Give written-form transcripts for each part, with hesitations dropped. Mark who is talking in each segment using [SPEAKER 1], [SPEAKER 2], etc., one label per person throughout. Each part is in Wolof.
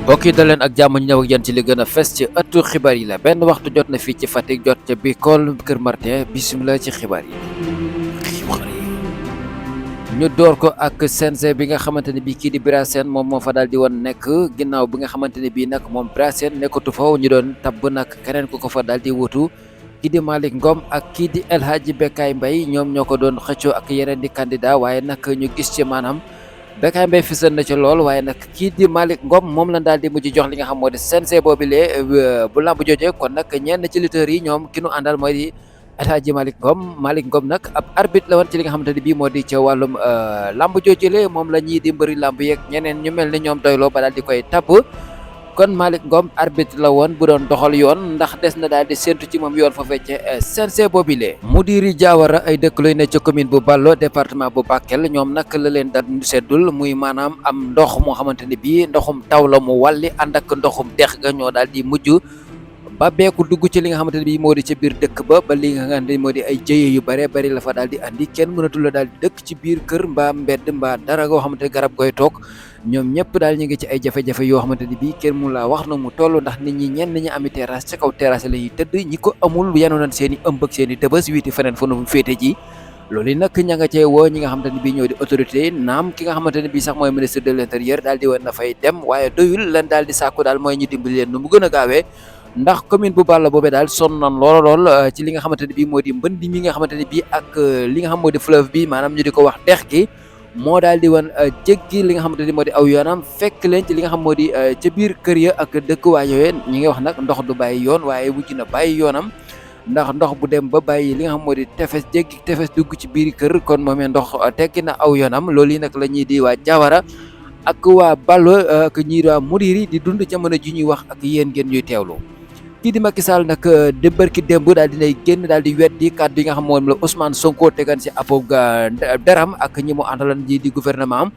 [SPEAKER 1] mbokk yi daleen ak jàmm ñu ñëw ak yéen ci li gën a fes ci ëttu xibaar yi la benn waxtu jot na fii ci Fatick jot ca Bikol Kër Martin bisimilah ci xibaar yi. ñu door ko ak CNG bi nga xamante ne bii kii di Bira Sène moom moo fa daal di woon nekk ginnaaw bi nga xamante ne bii nag moom Bira Sène nekkatu fa ñu doon tabb nag keneen ku ko fa daal di wutu kii di Malick Ngom ak kii di El Hadji Bekay Mbaye ñoom ñoo ko doon xëccoo ak yeneen di candidat waaye nag ñu gis ci maanaam. Bekay Mbaye fisal na ci lool waaye nag kii di Malick Ngom moom lañ daal di mujj jox li nga xam moo di CNG boobilee bu lamb jooje kon nag ñenn ci lutteurs yi ñoom ki nu àndal mooy di El Hadji Malick Ngom nag ab arbitre la woon ci li nga xamante ne bii moo di ca wàllum lamb joojule moom la ñii di mbëri lamb yeeg ñeneen ñu mel ni ñoom doyloo ba daal di koy tabb kon Malick Ngom arbitre la woon bu doon doxal yoon ndax des na daal di séntu ci moom yoon fa fecce CNG boobile Mudiri Diawara ay dëkk luy ne ca commune bu Ballo département bu Bakel ñoom nag la leen daal seddul muy maanaam am ndox moo xamante ne bii ndoxum taw la mu wàlli ànd ak ndoxum dex ga ñoo daal di mujj ba beeku dugg ci li nga xamante ne bii moo di ca biir dëkk ba li nga xamante ne moo di ay jëye yu bare bari la fa daal di andi kenn mënatul la daal di dëkk ci biir kër mbaa mbedd mbaa dara goo xamante ne garab goy toog ñoom ñëpp daal ñu ngi ci ay jafe-jafe yoo xamante ni bii kenn mu laa wax na mu toll ndax nit ñi ñenn ñi ami terrasse ca kaw terrasse la ñuy tëdd ñi ko amul yanu nañ seen i ëmb ak seen i tëbës wiiti feneen fu nu féete ji loolu yi nag ña nga cee woo ñi nga xamante ne bii ñoo di autorité naam ki nga xamante ne bii sax mooy ministre de l'intérieur daal di woon na fay dem waaye doyul lan daal di sàkku daal mooy ñu dimbali leen nu mu gën a gaawee ndax commune bu Balla boobee daal sonn nan lool ci li nga xamante ne bii moo di mbënd mi nga xamante ne bii ak li nga xam moo di fleuve bi maanaam ñu di ko wax dex gi moo daal di wan jéggi li nga xamante ni moo di aw yoonam fekk leen ci li nga xam moo di ca biir kër ya ak dëkkuwaay yooyu ñi ngi wax nag ndox du bàyyi yoon waaye wujj na bàyyi yoonam ndax ndox bu dem ba bàyyi li nga xam moo di tefes jéggi tefes dugg ci biir kër kon moomee ndox tekki na aw yoonam loolu yi nag la ñuy di waa Diawara ak waa Ballo ak ñii di waa Mudiri di dund jamono ji ñuy wax ak yéen ngeen ñuy teewlu. kii di Macky Sall nag démbarki démb daal dinay génn daal di weddi kàddu yi nga xam moom la Ousmane Sonko tegan si apog deram ak ñi mu àndalan ji di gouvernement am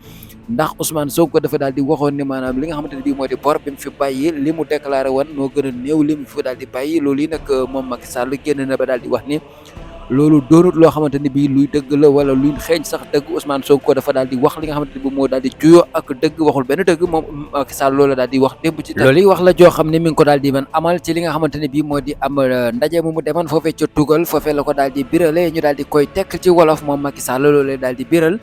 [SPEAKER 1] ndax Ousmane Sonko dafa daal di waxoon ni maanaam li nga xamante ne bii moo di bor bi mu fi bàyyi li mu déclaré woon moo gën a néew li mu fi daal di bàyyi loolu yi nag moom Macky Sall génn na ba daal di wax ni loolu doonut loo xamante ne bii luy dëgg la wala luy xeeñ sax dëgg Ousmane Sonko dafa daal di wax li nga xamante ne bii moo daal di juyoo ak dëgg waxul benn dëgg moom Macky Sall loolu daal di wax démb ci loolu yi wax la joo xam ne mi ngi ko daal di man amal ci li nga xamante ne bii moo di am ndaje mu demoon foofee ca Tugal foofee la ko daal di birale ñu daal di koy tekk ci wolof moom Macky Sall loolu daal di biral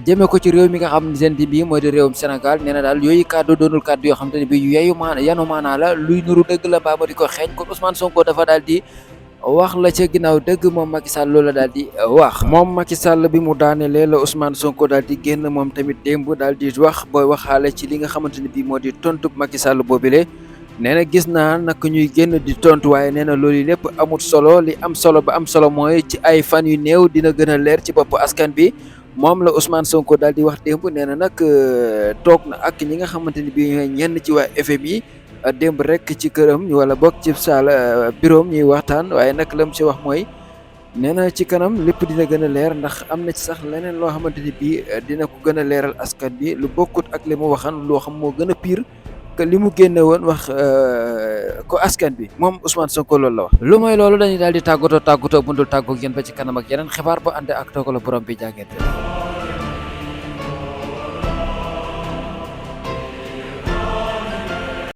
[SPEAKER 1] jëmee ko ci réew mi nga xam ne seen bii moo di réewum Sénégal nee na daal yooyu kàddu doonul kàddu yoo xamante ne bii yu yeyu yanu maanaa la luy nuru dëgg la mbaa ma di ko xeeñ kon Ousmane Sonko dafa daal di wax la ca ginnaaw dëgg moom Macky Sall loola daal di wax moom Macky Sall bi mu daanelee la Ousmane Sonko daal di génn moom tamit démb daal di wax booy waxaale ci li nga xamante ne bii moo di tontu Macky Sall boobile nee na gis naa nag ñuy génn di tontu waaye nee na loolu lépp amut solo li am solo ba am solo mooy ci ay fan yu néew dina gën a leer ci bopp askan bi moom la Ousmane Sonko daal di wax démb nee na nag toog na ak ñi nga xamante ne bii ñenn ci waa FMI démb rek ci këram wala bokk ci saal bureau ñuy waxtaan waaye nag lam ci wax mooy nee na ci kanam lépp dina gën a leer ndax am na ci sax leneen loo xamante ni bii dina ko gën a leeral askan bi lu bokkut ak li mu waxan loo xam moo gën a pire que li mu génne woon wax ko askan bi moom Ousmane Sonko loolu la wax. lu mooy loolu dañuy daal di tàggatoo bundul tàggoo ak yéen ba ci kanam ak yeneen xibaar ba ànd ak toogal borom bi jàngeen